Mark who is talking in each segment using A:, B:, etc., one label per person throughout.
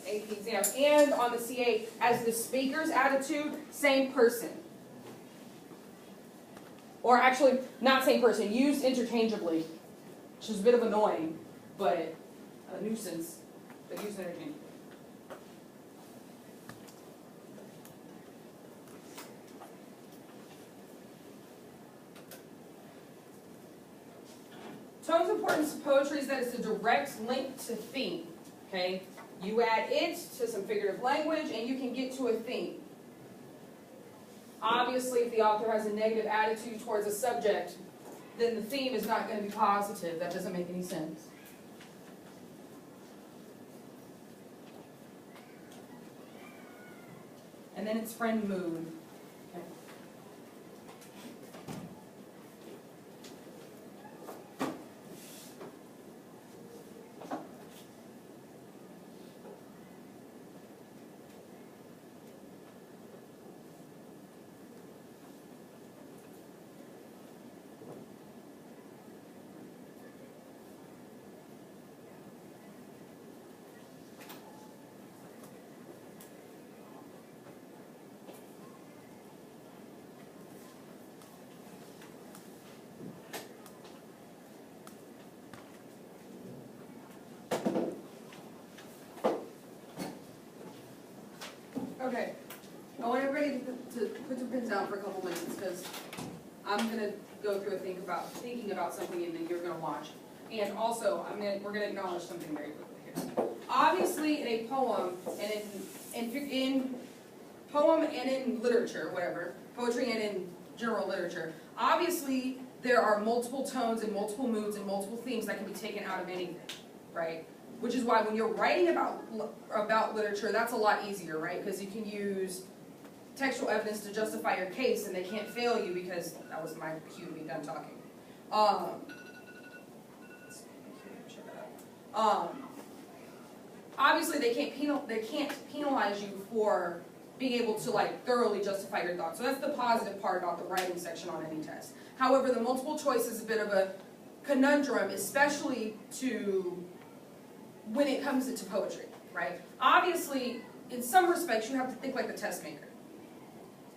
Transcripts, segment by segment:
A: AP exam, and on the CA as the speaker's attitude, same person. Or actually, not same person, used interchangeably, which is a bit of annoying, but a nuisance, but used interchangeably. Tone's importance of poetry is that it's a direct link to theme, okay? You add it to some figurative language and you can get to a theme. Obviously, if the author has a negative attitude towards a subject, then the theme is not going to be positive. That doesn't make any sense. And then it's friend mood. Okay. Okay, I want everybody to put their pens down for a couple minutes because I'm going to go through thinking about something and then you're going to watch. And also, we're going to acknowledge something very quickly here. Obviously, in a poem and in poem and in literature, whatever, poetry and in general literature, obviously there are multiple tones and multiple moods and multiple themes that can be taken out of anything, right? Which is why when you're writing about literature, that's a lot easier, right? Because you can use textual evidence to justify your case, and they can't fail you because that was my cue to be done talking. Obviously, they can't penalize you for being able to thoroughly justify your thoughts. So that's the positive part about the writing section on any test. However, the multiple choice is a bit of a conundrum, especially when it comes into poetry, right? Obviously, in some respects, you have to think like the test maker,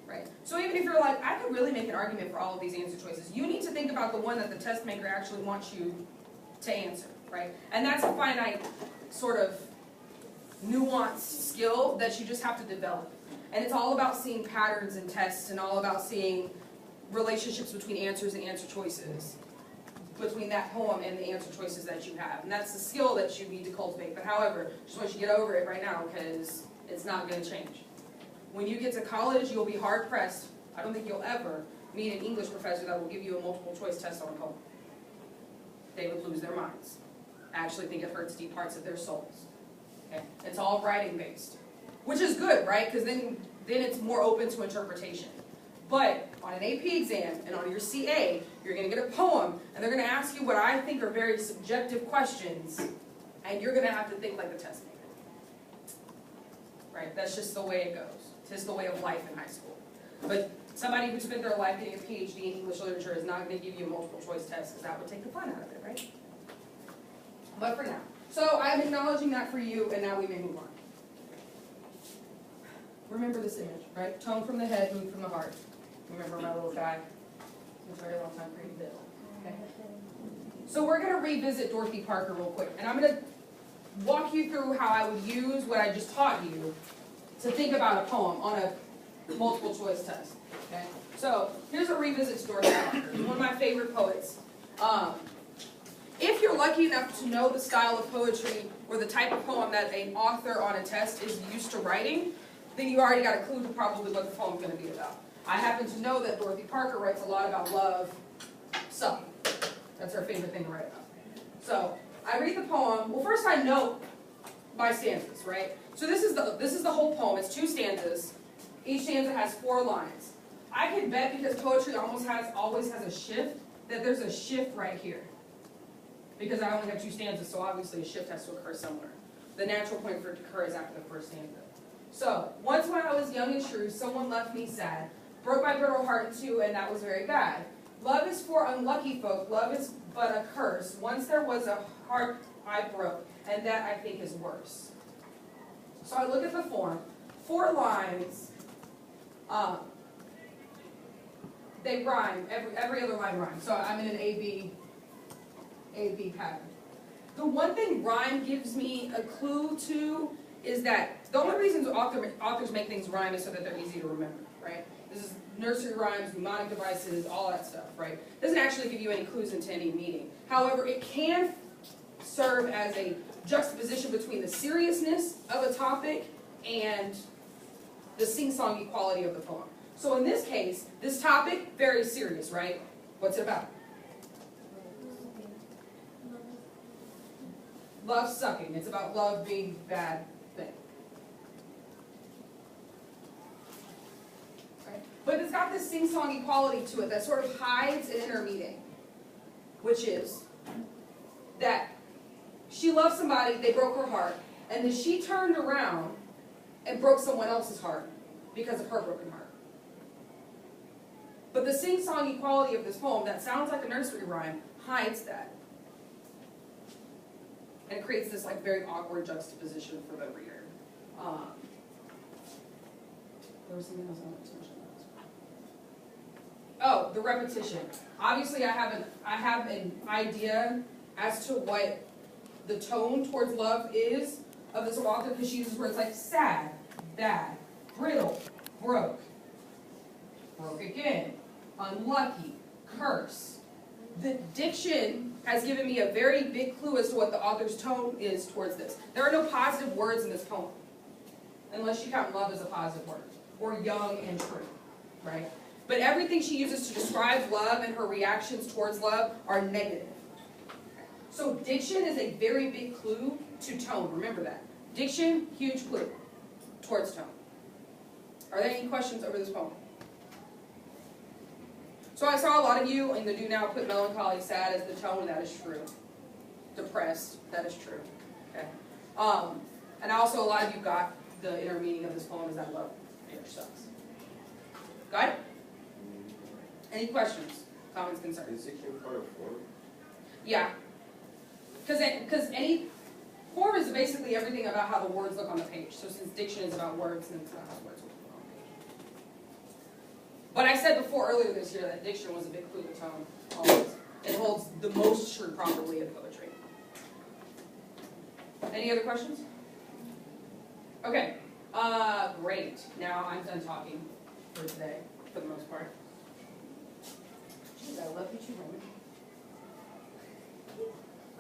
A: right? So even if you're like, I could really make an argument for all of these answer choices, you need to think about the one that the test maker actually wants you to answer, right? And that's a finite sort of nuanced skill that you just have to develop. And it's all about seeing patterns in tests and all about seeing relationships between answers and answer choices, between that poem and the answer choices that you have. And that's the skill that you need to cultivate. But however, just want you to get over it right now because it's not going to change. When you get to college, you'll be hard pressed. I don't think you'll ever meet an English professor that will give you a multiple choice test on a poem. They would lose their minds. I actually think it hurts deep parts of their souls. Okay? It's all writing based, which is good, right? Because then it's more open to interpretation. But on an AP exam and on your CA, you're going to get a poem, and they're going to ask you what I think are very subjective questions, and you're going to have to think like the test maker. Right? That's just the way it goes. It's just the way of life in high school. But somebody who spent their life getting a PhD in English literature is not going to give you a multiple choice test because that would take the fun out of it, right? But for now. So I'm acknowledging that for you, and now we may move on. Remember this image, right? Tone from the head, mood from the heart. Remember my little guy? It's a very long time for you to build. Okay. So we're going to revisit Dorothy Parker real quick, and I'm going to walk you through how I would use what I just taught you to think about a poem on a multiple choice test. Okay. So here's a revisit to Dorothy Parker, one of my favorite poets. If you're lucky enough to know the style of poetry or the type of poem that an author on a test is used to writing, then you already got a clue to probably what the poem's going to be about. I happen to know that Dorothy Parker writes a lot about love, sucking. That's her favorite thing to write about. So I read the poem. Well, first I note my stanzas, right? So this is the whole poem. It's 2 stanzas. Each stanza has 4 lines. I can bet because poetry always has a shift that there's a shift right here. Because I only have 2 stanzas, so obviously a shift has to occur somewhere. The natural point for it to occur is after the first stanza. So, once when I was young and true, someone left me sad, broke my brittle heart in 2, and that was very bad. Love is for unlucky folk, love is but a curse. Once there was a heart I broke, and that I think is worse. So I look at the form, 4 lines, they rhyme, every other line rhymes. So I'm in an A-B pattern. The one thing rhyme gives me a clue to is that the only reasons authors make things rhyme is so that they're easy to remember, right? This is nursery rhymes, mnemonic devices, all that stuff, right? It doesn't actually give you any clues into any meaning. However, it can serve as a juxtaposition between the seriousness of a topic and the sing-songy quality of the poem. So in this case, this topic, very serious, right? What's it about? Love sucking. It's about love being a bad thing. Right? But it's got this sing-songy quality to it that sort of hides an inner meaning, which is that she loved somebody, they broke her heart, and then she turned around and broke someone else's heart because of her broken heart. But the sing-songy quality of this poem that sounds like a nursery rhyme hides that. And it creates this like very awkward juxtaposition for the reader. There was something else I wanted to mention. Oh, the repetition. Obviously, I have an idea as to what the tone towards love is of this author, because she uses words like sad, bad, brittle, broke, broke again, unlucky, curse. The diction has given me a very big clue as to what the author's tone is towards this. There are no positive words in this poem, unless you count love as a positive word, or young and true, right? But everything she uses to describe love and her reactions towards love are negative. So diction is a very big clue to tone. Remember that. Diction, huge clue towards tone. Are there any questions over this poem? So I saw a lot of you in the Do Now put melancholy, sad as the tone. That is true. Depressed, that is true. Okay. And also a lot of you got the inner meaning of this poem is that love sucks. Got it? Any questions, comments, concerns?
B: Is diction part of form?
A: Yeah. Because any form is basically everything about how the words look on the page. So since diction is about words, then it's about how words look on the page. But I said before earlier this year that diction was a big clue to tone. Always. It holds the most true probably in poetry. Any other questions? Okay. Great. Now I'm done talking for today, for the most part. Jeez, I love you too, Raymond.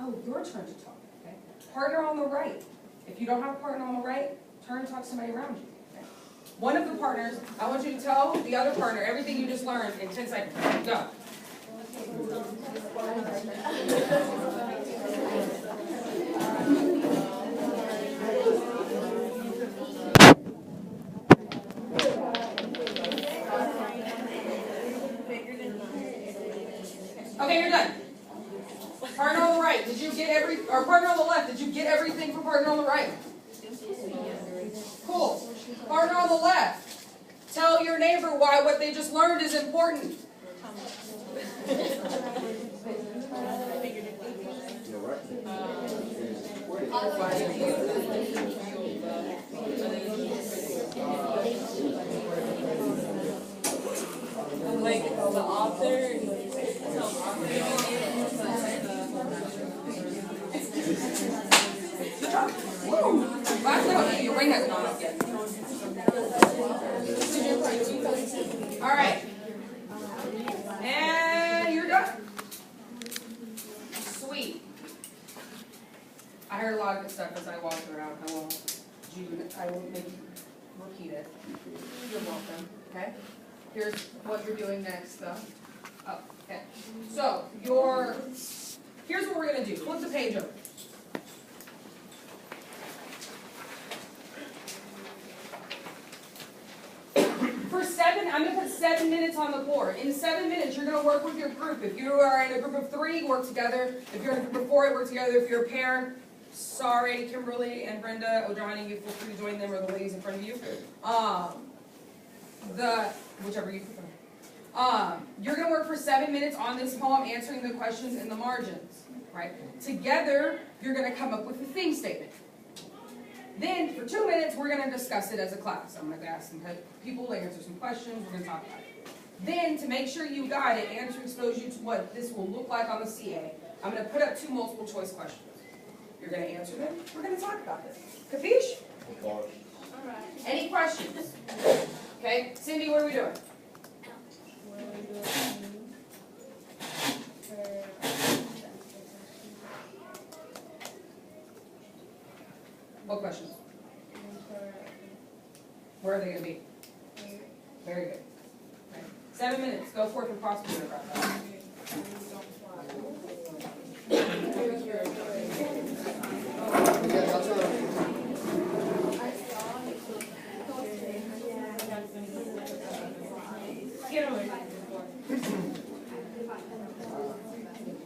A: Oh, your turn to talk, okay? Partner on the right. If you don't have a partner on the right, turn and talk to somebody around you, okay? One of the partners, I want you to tell the other partner everything you just learned in 10 seconds. Go. Okay, you're done. Partner on the right, did you get or partner on the left, did you get everything from partner on the right? Cool. Partner on the left, tell your neighbor why what they just learned is important.
C: Like the author.
A: Last note, your ring has gone up yet. All right. And you're done. Sweet. I heard a lot of good stuff as I walked around. I won't make you repeat it. You're welcome. Okay? Here's what you're doing next, though. Oh, okay. So, here's what we're going to do. Flip the page over. I'm going to put 7 minutes on the board. In 7 minutes, you're going to work with your group. If you are in a group of 3, work together. If you're in a group of 4, work together. If you're a pair, sorry, Kimberly and Brenda O'Johnny, you feel free to join them or the ladies in front of you. Whichever you prefer. You're going to work for 7 minutes on this poem, answering the questions in the margins. Right? Together, you're going to come up with a theme statement. Then, for 2 minutes, we're gonna discuss it as a class. I'm gonna ask some people to answer some questions, we're gonna talk about it. Then, to make sure you got it and to expose you to what this will look like on the CA, I'm gonna put up 2 multiple choice questions. You're gonna answer them, we're gonna talk about this. Capiche? Any questions? Okay, Cindy, what are we doing? What questions? Where are they gonna be? Very good. Okay. 7 minutes, go forth and prosper about that.
B: Yeah, that's all right.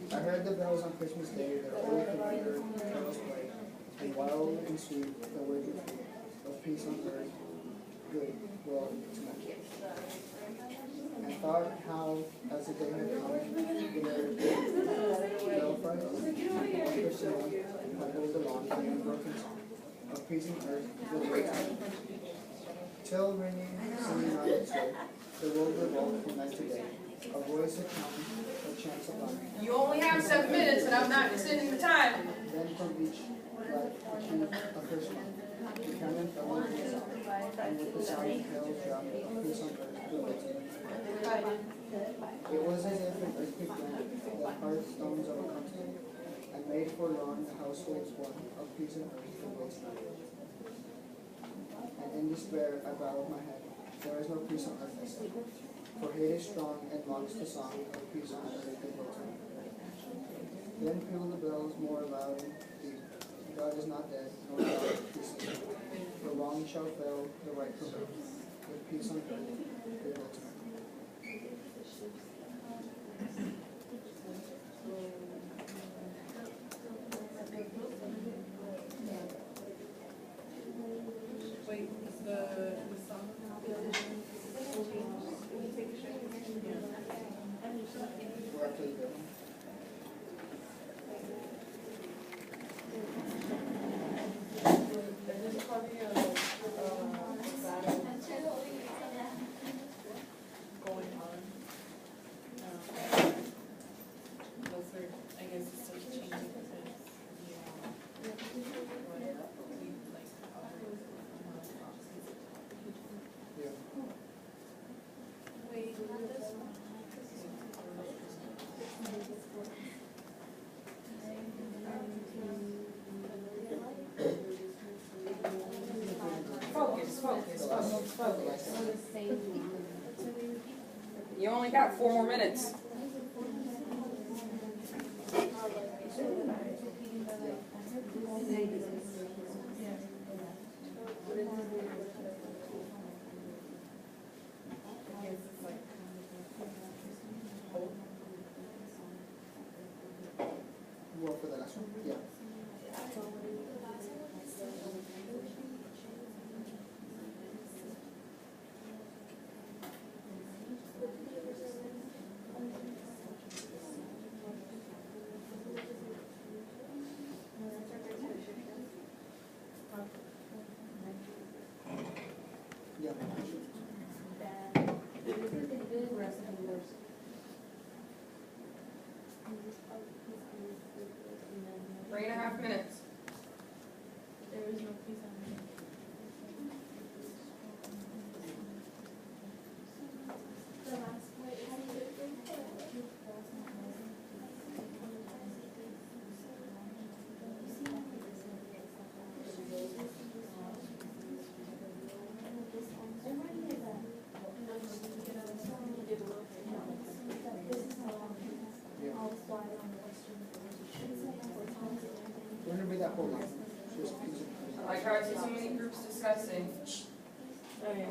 B: I heard the bells on Christmas Day, their old computer, carols play, and wild and sweet the words of peace on earth, good will tonight. And thought how, as the day had come, the belfry of Priscilla had rolled along the unbroken song of peace on earth, good will tonight. Till ringing, singing out its way, the world revolved from night to day. A voice of counting, a chance of life.
A: You only have 7 minutes and I'm not extending the time.
B: Then from each life the key of her song. The cannon fell on his song, and with the sound of hails drowned of peace on earth, the waiting. It was as if an earthquake rent the hearthstones of a continent, and made forlorn the households one of peace on earth, the waiting. And in despair I bowed my head. There is no peace on earth, I said. For hate is strong and mocks the song of peace on earth, the waiting. Then peal the bells more loud and deep. God is not dead, nor God peace. The wrong shall fail, the right prevail. With peace on earth, good will tonight.
C: Wait, is the song?
B: We're up to the bill.
C: There's probably a battle going on. Those are, I guess it's like changing because
B: Yeah.
C: Wait, not this one.
A: Focus. You only got 4 more minutes.
B: What for the last one? Yeah. Yeah.
A: 3.5 minutes.
C: There was no peace on me.
B: We're gonna read that whole line. Just peace and
A: I like how I see so many groups discussing.
C: Oh, yeah.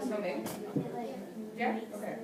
A: So maybe? Yeah? Okay.